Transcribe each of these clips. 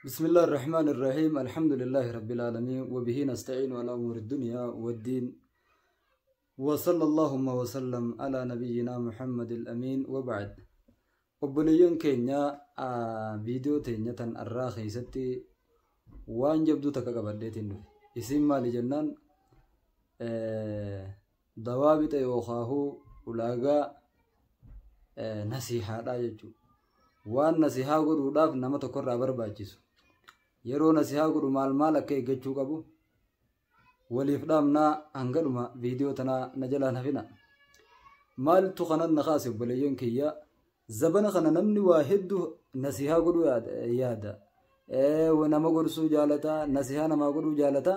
بسم الله الرحمن الرحيم الحمد لله رب العالمين وبه نستعين على أمور الدنيا والدين وصلى اللهم وسلم على نبينا محمد الأمين وبعد وبليون كينيا فيديو تينيا تن الراخي ستي وان جبدو تكاكبرديتين اسم مالي جنان ضوابط يوخاهو ولاغا نصيحة لا يجو وان نصيحة قدوداف نما تقرر برباجيسو yeroo nasihaa godhu maal akka eeggachuu qabu waliif dhaamna hangadhuma viidiyoo tana na jalaan hafina maaltu kanan na kaase obboleeyyoon kiyya zabana kana namni waa hedduu nasihaa godhu yaada nama gorsuu jaalata nasihaa namaa godhuu jaalata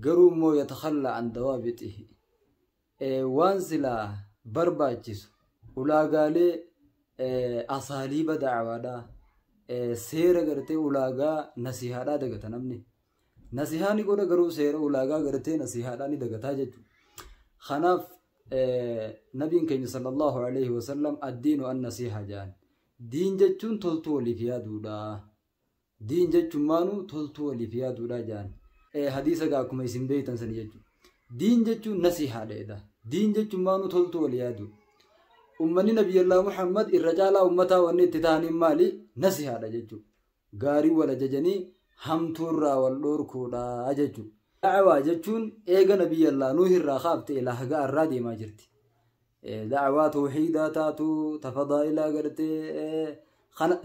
garuu immoo yatakhalla an dawaabitihi waan silaa barbaachisu ulaagaalee asaaliiba dacwaadhaa seera gartee ulaagaa nasihaadhaa dagata namni nasihaani godha garuu seera ulaagaa gartee nasihaadhaa ni dagataa jechuudha kanaaf nabiin keenya sallallahu alayhi wasallam addiinu an nasiha jaan diin jechuun toltuu waliif yaaduudha diin jechuun maanu toltuu waliif yaaduudha jaan hadiisa gaa akkuma isin beeytan sani jechuudha diin jechuun nasihaadha diin jechuun maanu toltuu wal yaadu ummani nabi Allah Muhammad irrajala ummata wanni titani mali nasihaadha jechu gaari wala jajani hamturra wal dorkuudha jechu da'wa jechuun eega nabi Allah nuhi irra khaafte ila haga arradi ma jirti da'wa tawhidataatu tafadaila garte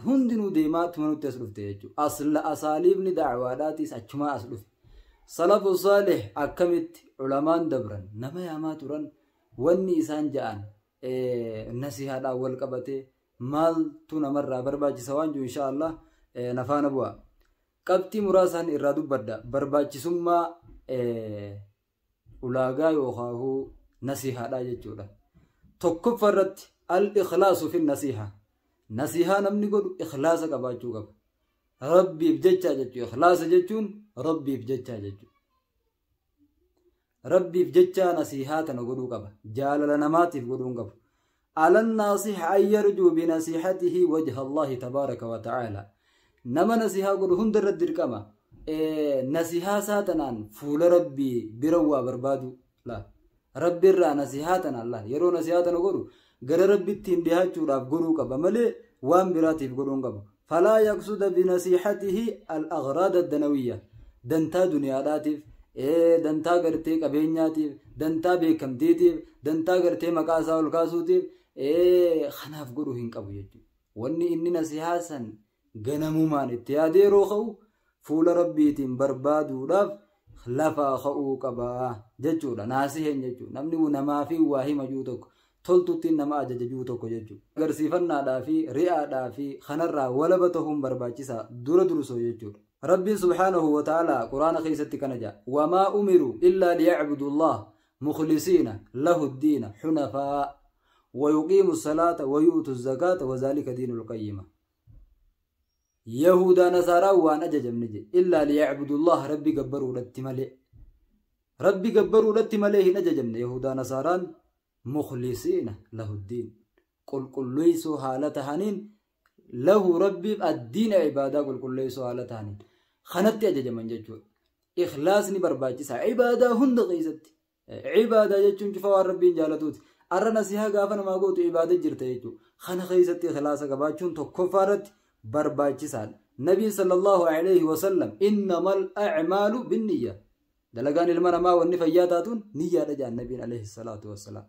hundinu deemaat manutti asdufte jechu asla asalibni da'waadaatis achuma asduf salafu salih akamit ulamaan dabran nama yaama turan wanni isaan ja'an nasiha da wal qabate mal tuna marra barbaachisa waanju insha Allah nafaana bu'a qabti murasan irra dubbadda barbaachisummaa ulaagaa yoohaahu nasiha da jechuudha tokkoffarratti al ikhlaasu fi nasiha namni godhu ikhlaasa qabaachuu qaba rabbiif jecha jechuu ikhlaasa jechuun rabbiif jecha jechuu rabbiif jecha nasihatana godhuu qaba jaalala namaatiif godhuu qaba على الناصح أن يرجو بنصيحته وجه الله تبارك وتعالى نما نصيحة قد هندر الدركما نصيحة ساتنان فول ربي بروا بربادو لا ربي را نصيحتنا الله يرو نصيحتنا قدو غير ربي تندها چوراف قدو قبا ملي وان براتيف قدو قبا فلا يقصد بنصيحته الأغراض الدنوية دنتا دنيا داتيف دنتا غرتي قبينياتيف دنتا بيكمتيتيف دنتا غرتي مقاسا والكاسوتيف خناف قدو هنقبو يجو واني إني نصيحاسا غنمومان اتيادي روخو فول ربيتين بربادو لاف لفا خؤو قبا ججو لا ناسيهن ججو نمني ونما في واهي مجوتوك تلتوتين نما ججوتوك ججو اگر صفنا دافي رئا دافي خنرا ولبتهم برباچسا دور درسو ججو ربي سبحانه وتعالى قرآن خيستي كنجا وما أمروا إلا ليعبدوا الله مخلصين له الدين حنفاء ويقيموا الصلاة ويؤتوا الزكاة وذلك دين القيمة يهودا نصارى وانا ججمنجي إلا ليعبدوا الله ربي قبروا للتمالي ربي قبروا للتمالي نججمن يهودا نصارى مخلصين له الدين قل ليسوا حالة هنين له ربي الدين عبادة قل ليسوا حالة هنين خنت أججمن ججو إخلاصني برباجسا عبادة هند غيزت عبادة ججون جفوار ربي جالتوت أرى نصيحة غافنا ما قلت عبادة جرت يجو خنا خيستي خلاصة قباچون تو كفارت برباچسان نبي صلى الله عليه وسلم إنما الأعمال بالنية دلقان المرا ما والنفياتاتون نية رجع النبي عليه الصلاة والسلام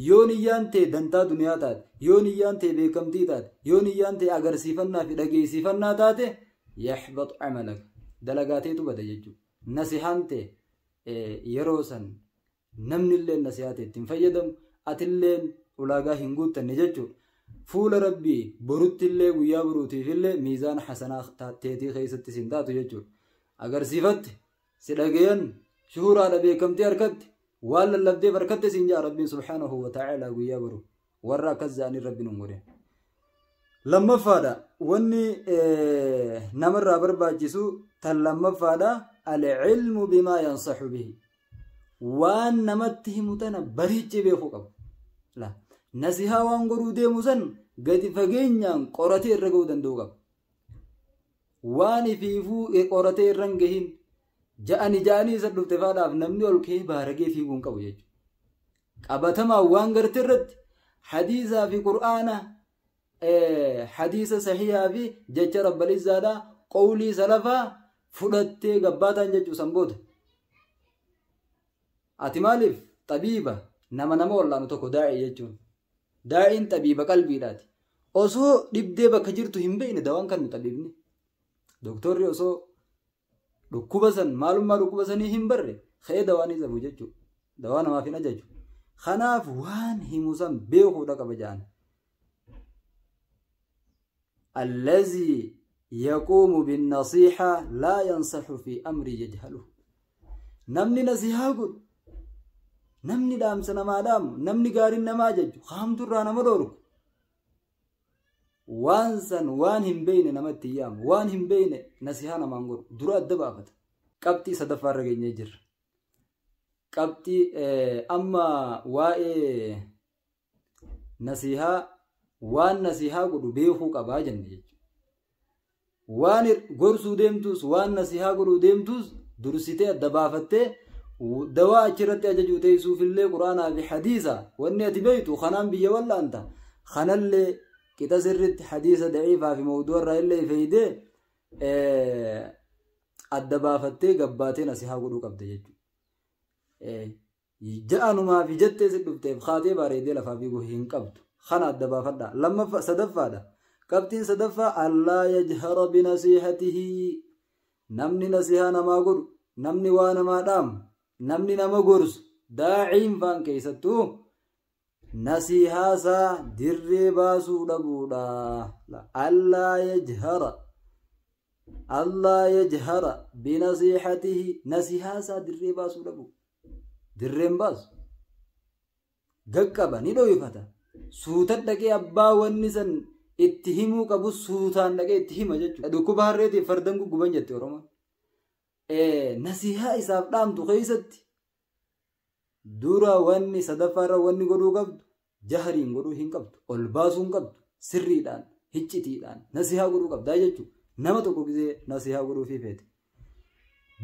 يونيان تي دنتا دنيا تات يونيان تي بيكمتي تات يونيان تي أغر سيفنا في دقي سيفنا تات يحبط عملك دلقاتي تبدا يجو نصيحان تي يروسن نمن اللي نصيحاتي تنفيدم أتلين ولاغا هنقوت النججو فول ربي بروت اللي ويا بروتي في اللي ميزان حسنا تيتي خيست سنداتو يجو اگر صفت سدغين شهور على بكم تركت ولا لبدي بركت سنجا ربي سبحانه وتعالى ويا برو ورا كزاني ربي نمره لما فادا وني نمر برباجسو تلما فادا العلم بما ينصح به وان نمته متنا بريچ بيفوق لا نصيحة وان غرو ديمو سن غدي فغينيان قراتي رغو دندو واني في فو قرتي رنجهين جاني سدفت فاداف نمني olkee baaragee fiiguun qabu jechuudha. Qabatamaa waan gartirratti hadiisaa fi qur'aana hadiisa sahihaa fi jecha rabbil izzaadha qawlii salafaa fudhattee gabbaataan jechuu sanboota. Ati maaliif tabiiba nama wallaanu tokko daa'ii jechuun. Daa'iin tabiiba qalbiidhaati. Osoo dhibdee bakka jirtu hin beekne dawaan kan nu tabiibni. Doktorri osoo dhukkuba san maalummaa dhukkuba sanii hin barre ka'ee dawaan isa bu'u jechuudha. Dawaa namaaf hin ajaju. Kanaaf waan himu san beekuudha qaba ja'an. Allazi yaquumu binnasiixa laa yansaxu fi amri yajhaluhu. Namni nasihaa godhu, namni dhaamsa namaa dhaamu, namni gaariin namaa jaju, haamturraa nama dhoorgu. Waan san waan hin beekne namatti yaamu, waan hin beekne nasihaa namaan godhu dura adda baafata. Qabxii sadaffaarra geenyee jirra. Qabxii amma waa'ee nasihaa waan nasihaa godhu beekuu qabaa jenne jechuudha. Waan gorsuu deemtus waan nasihaa godhuu deemtus dursitee adda baafattee dawaa achirratti ajajuu teessuufillee quraanaa fi hadiisa wanni ati beektu kanaan biyya wallaanta kanallee qixa sirritti hadiisa daciifaa fi mawduurraa illee fayyidee adda baafattee gabbaatee nasihaa godhuu qabda jechuudha. Ja'anumaa fi jettee si dhufteef kaatee bareedee lafaa fiiguu hin qabdu. Kana adda baafadha. Lammaffaa sadaffaadha. Qabxiin sadaffaa allaa yajhara binasiihatihi. Namni nasihaa namaa godhu, namni waa namaa dhaamu, namni nama gorsu, daa'iin faan keessattuu nasihaasaa dirree baasuu dhabuudha. Allaa yajhara binasiihatihi. Nasihaasaa dirree baasuu dhabu. Dirreen baasu. Gaqqaba ni dhoofata. Suutan dhaqee abbaa wanni san itti himuu qabu suutaan dhaqee itti hima jechuudha. Dhukkuba harreetiif fardan gugguban jette Oromoon. Nasihaa isaaf dhaamtu keessatti dura wanni sadaffaarra wanni godhuu qabdu jahriin godhuu hin qabdu. Ol baasuu hin qabdu. Sirriidhaan, hiccitiidhaan nasihaa godhuu qabdaa jechuudha. Nama tokko gisee nasihaa godhuu fi feete.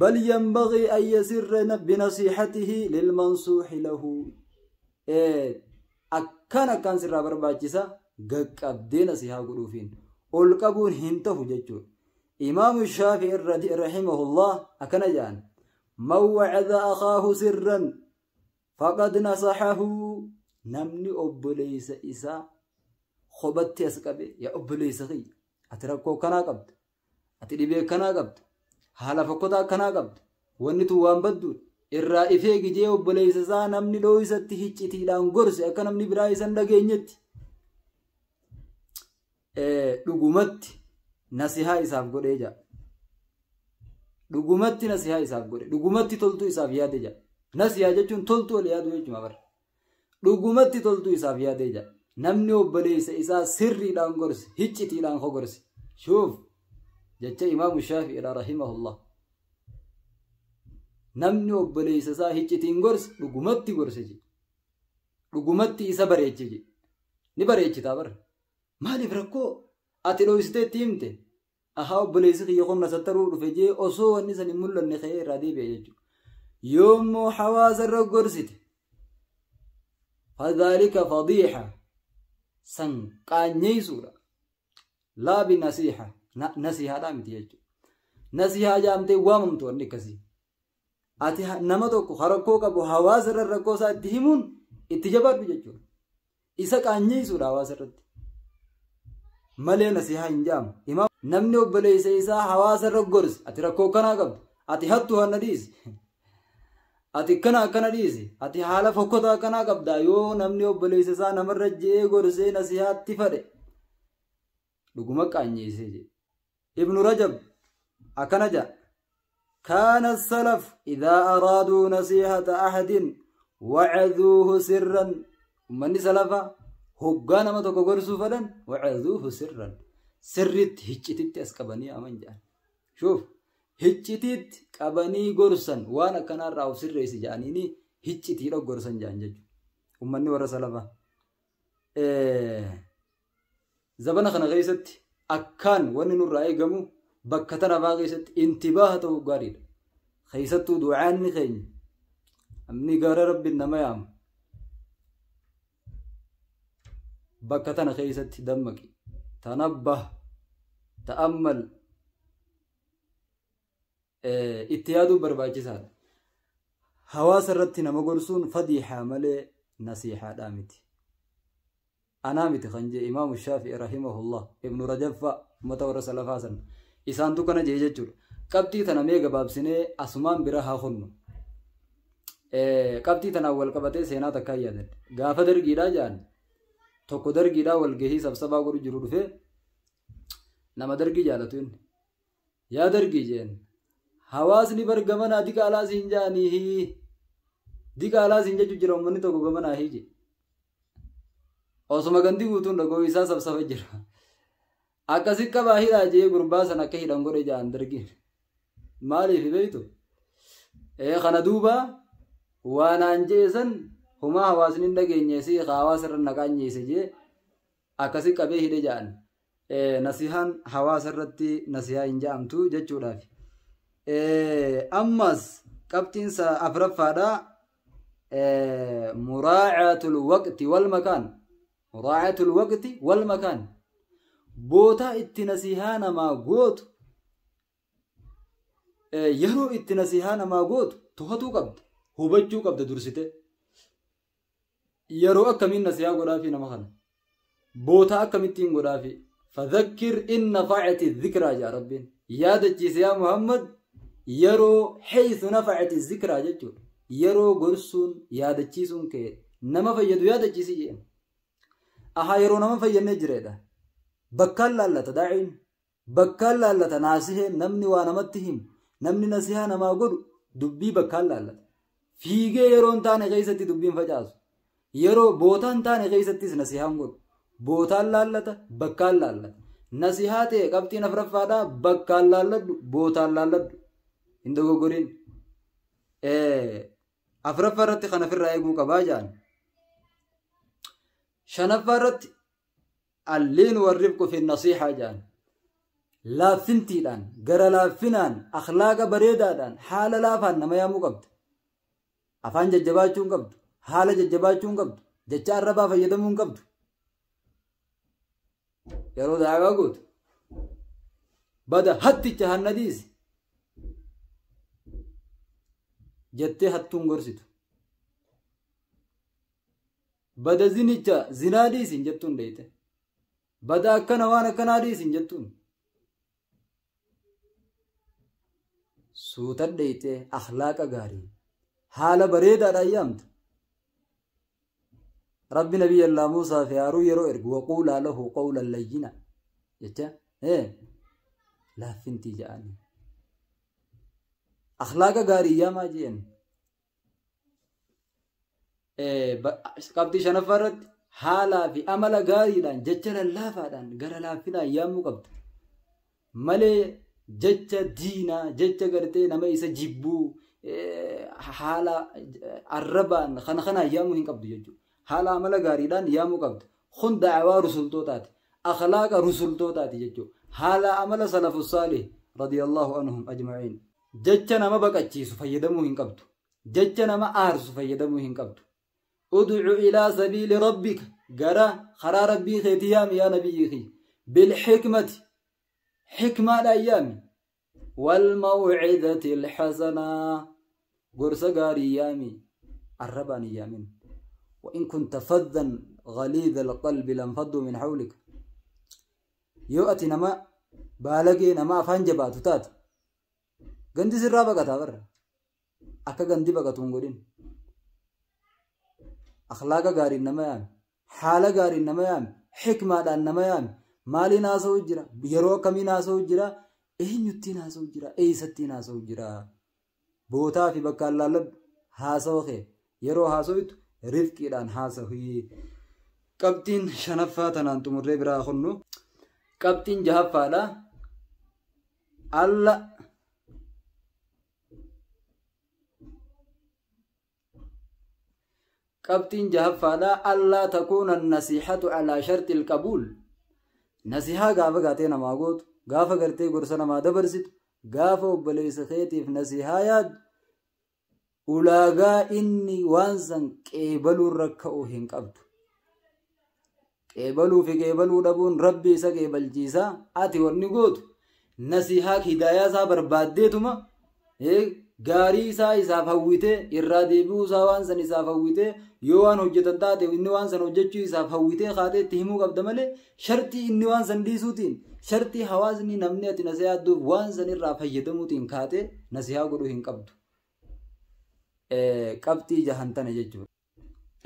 بل ينبغي أن يسر بنصيحته للمنصوح له. أكان سر برباجسا قبدين نصيحة قلوفين والقبول هنته ججور. إمام الشافعي رحمه الله أكن جان من وعظ أخاه سرا فقد نصحه. نمني أبليس إسا خبت يسكبه يا أبليس غي أتركو كنا قبد أتريبه كنا قبد haala fokkotaa akkanaa qabdu wanni tun waan badduudha irraa ifee gijee obboleessa isaa namni dhoo'isatti hiccitiidhaan gorse akka namni biraa isan dhageenyetti dhugumatti nasihaa isaaf godhee jira. Dhugumatti nasihaa isaaf godhe dhugumatti toltuu isaaf yaade jira. Nasihaa jechuun toltuu ol yaadu jechuudha bara. Dhugumatti toltuu isaaf yaade jira. Namni obboleessa isaa sirriidhaan gorse hiccitiidhaan hogorse shuuf. Jecha Imaamu Shaafi'ii rahimahullah. Namni obboleessa isaa hiccitiin gorse dhugumatti gorse je. Dhugumatti isa bareeche je. Ni bareechitaa bara. Maaliif rakkoo ati dhoo'isiteetti himte? Ahaa obboleessi kiyya qonna sattaruu dhufe jee osoo wanni san hin mul'anne ka'ee irraa deebi'e jechuudha. Yoommoo hawaasa irra gorsite. Fadhaalika fadiixa. San qaanyeessuudha. Laa binasiixa. Nasihaadhaa miti jechuudha. Nasihaa jaamtee waamamtu wanni akkasii. Ati nama tokko rakkoo qabu hawaasa irra rakkoo isaa itti himuun itti jabaadhu jechuudha. Isa qaanyeessuudha hawaasa irratti. Malee nasihaa hin jaamu. Namni obboleessa isaa hawaasa irra gorse ati rakkoo kanaa qabdu. Ati hattuu hanna dhiisi. Ati akkana dhiisi. Ati haala fokkotaa akkanaa qabdaa yoo namni obboleessa isaa namarra je'ee gorsee nasihaatti fadhe. Dhuguma qaanyeessee jedhe. ابن رجب أكنجا كان السلف إذا أرادوا نصيحة أحد وعذوه سرا من سلفا هقانا ما تقرسوا فلن وعذوه سرا سرت هجتت أسكبني أمن جان شوف هجتت كبني قرسا وانا كان راو سر رئيسي جانيني هجتت لو قرسا جان جج أمني ورا سلفا زبنا خنا غيست أكان ونن الرأي جمو بكتنا باقي ست انتباه تو قاريد خيستو دعاني خين أمني قار رب إنما يام بكتنا خيست دمك تنبه تأمل اتيادو برباجي سال حواس الرتنا مقرسون فضيحة ملي نصيحة دامتي أنا متخنجي إمام الشافعي رحمه الله ابن رجب متور سلفاسن إسانتو كان جيجتشور قبتي تنا ميغا بابسيني أسمان براها خنو قبتي تنا أول قبتي سينا تكايا غافة درقيدا جان توكو درقيدا والغهي سبسبا قرو جرور في نما درقي جالتون يا درقي جين حواسني برغمنا ديك على سنجاني ديك على سنجا جرم مني توكو غمنا هيجي osuma gandi guutuun dhagoo isaa sabsaba jira akkasi qabaahira jee gurbaa sana akka hidhan godhe jaan dargin maaliif beeytu kana duuba waan anjeesan huma hawaasni dhageenye si hawaasarra naqaanyeese jee akkasi qabee hidhe jaan nasihaan hawaasarratti nasihaa hin jaamtu jechuudhaaf ammas qabxiinsa afraffaadha muraacatul waqti wal makaan مراعاة الوقت والمكان بوتا اتنسيهانا ما قوت يرو اتنسيهانا ما قوت تهتو قبض هبجو قبض درسته يرو أكمين نسيها قرافي نمخن بوتا أكمتين قرافي فذكر إن نفعت الذكرى يا ربين يا دجيس يا محمد يرو حيث نفعت الذكرى ججو يرو قرسون يا دجيسون كي نما فيدو يا دجيسي أهايرو نما فيني جريدا بكال لالتا داعين بكال لالتا ناسيه نمني وانمتهم نمني نسيها نما قد دبي بكال لالتا فيجي يرون تاني غيستي دبين فجاز يرو بوتان تاني غيستي نسيها قد بوتان لالتا بكال لالتا نسيهاتي قبتي نفرفادا بكال لالتا بوتان لالتا اندو قرين أفرفرتي خنفر رأيقو كباجان شنفرت اللين والرفق في النصيحة جان لا فنتي دان غرا لا فنان أخلاق بريدة دان حال لا فان نما يامو قبض أفان ججباچون قبض حال ججباچون قبض جچار ربا فيدمون قبض يرو دعاقا قد بدا حتي چهن نديس جتي حتون غرسيتو بدا زينيچا زنادي سنجتون ديته بدا كنا وانا كنادي سنجتون سوتر ديته اخلاق غاري حال بريدا دايامت رب نبي الله موسى في ارو يرو ارغ وقول له قولا لينا يتا لا فنتي جاني اخلاق غاري يا ما جين قبضي شنفرت حالا في أمل غاريدان جتشل اللافادان غرا لافنا يامو قبض مالي جتش دينا جتش غرتي نما إسا جيبو حالا الربان خنا يامو هن قبض يجو حالا أمل غاريدان يامو قبض خن دعوة رسولتوتات أخلاق رسولتوتات يجو حالا أمل سلف الصالح رضي الله عنهم أجمعين جتش نما بقاتشيسو فيدمو هن قبض جتش نما آرسو فيدمو هن قبض ادعو إلى سبيل ربك قرأ خرى ربي خيتيام يا نبي خي بالحكمة حكمة الأيام والموعظة الحسنة قرص قاري يامي الرباني يامين وإن كنت فظا غليظ القلب لانفضوا من حولك يؤتي نما بالغي نما فانجبات تات غندي سرا بقتا بر أكا غندي بقتون قدين أخلاق غاري نميان حال غاري نميان حكمة دان نميان مالي ناسو جرا يرو كمي ناسو جرا نيوتي ناسو جرا ستي ناسو جرا بوتا في بكال لالب هاسو خي يرو هاسويت رفقي دان هاسو هي قبتين شنفاتنا انتم الربرا خنو قبتين جهفادا الله قبتين جهفادا ألا تكون النصيحة على شرط القبول نصيحة قابا قاتينا ماغوت غافة قرتي قرسنا ما دبرست غافة وبليس خيتي في نسيهايات ولاغا إني وانسان قيبلو الركعو هنقبت قيبلو في قيبلو دبون ربي إسا قيبل جيسا آتي ورنقوت نسيهاك هدايا سا برباديتما غاري إسا إسا فويته إراديبو إسا وانسان إسا فويته يوان حجتن تاتي إني وانسان حجتشو إسا فويته خاتي تهمو قبض ملي شرطي إني وانسان ديسوتين شرطي حوازني نمني أتي نسيهات دوف وانسان إرا فيدموتين خاتي نسيها قدو هنقبتو قبطي جهنتن ججو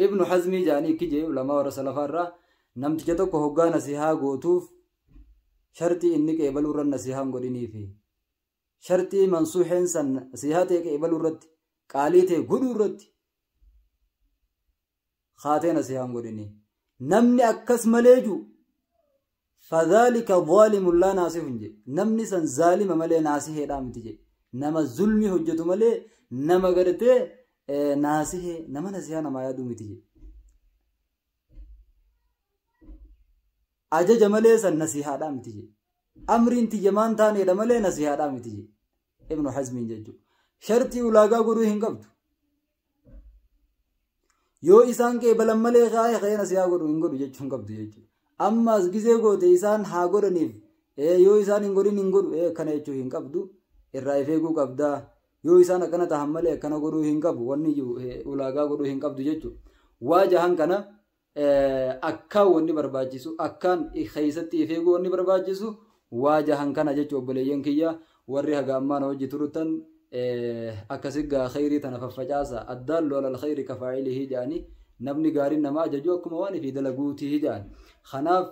ابن حزمي جاني كجي علماء ورسل فرا نمتجه tokko hoggaa nasihaa gootuuf shartii inni qeebaluu irra nasihaan godhinii fi shartii mansuuheen san nasihaa ta'e qeebaluu irratti qaalii ta'e godhuu irratti khaatee nasihaan godhinii namni akkas maleeju fadhalika zaalimun laa naasihun je namni san zaalima malee naasiheedhaa miti je nama zulmi hojjetu malee nama gartee naasihe nama nasihaa namaa yaaduu miti je ajaja malee san nasihaadhaa miti je amriin tiyyamaan taaneedha malee nasihaadhaa miti je ibnu hazmiin jechuu shartii ulaagaa godhuu hin qabdu yoo isaan qeebalan malee ka'ee nasihaa godhuu hin godhu jechuu hin qabdu jechuu ammaas gizee goote isaan haa godhaniif yoo isaan hin godhin hin godhu kana jechuu hin qabdu irraa ifeeguu qabdaa yoo isaan akkana tahan malee akkana godhuu hin qabu wanni ulaagaa godhuu hin qabdu jechuu waa jahan kana akkaan wanni barbaachisu akkaan keessatti ifeeguu wanni barbaachisu waa jahan kana jechuu obboleeyyan kiyya warri haga ammaan hojii turutan akkasigaa khayrii tana faffacaasa addaallu alal khayri kafaa'ilihi jedhani namni gaariin nama ajaju akkuma waan ifii dalaguutii jedhan kanaaf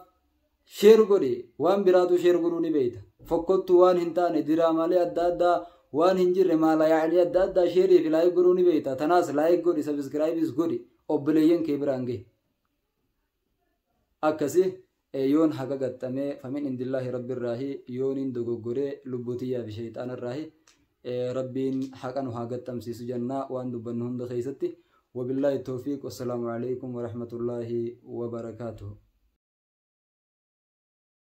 sheer godhe waan biraatu sheer godhuu ni beeyta fokkottu waan hin taane diraamaalee adda addaa waan hin jirre maala yaa'ilii adda addaa sheerii fi laayik godhuu ni beeyta tanaas laayik godhi sabiskiraayibis godhi obboleeyyan kee biraan gahe akkasi yoon haga gaxxamee famin indillaahi rabbirraahi yooniin dogoggoree lubbutiyyaa fi shayxaanarraahi rabbiin haqa nu haa gaxxamsiisu jennaa waan dubbannu hunda keessatti wabillahi tawfiiq wassalaamu alaykum warahmatullaahi wabarakaatuhu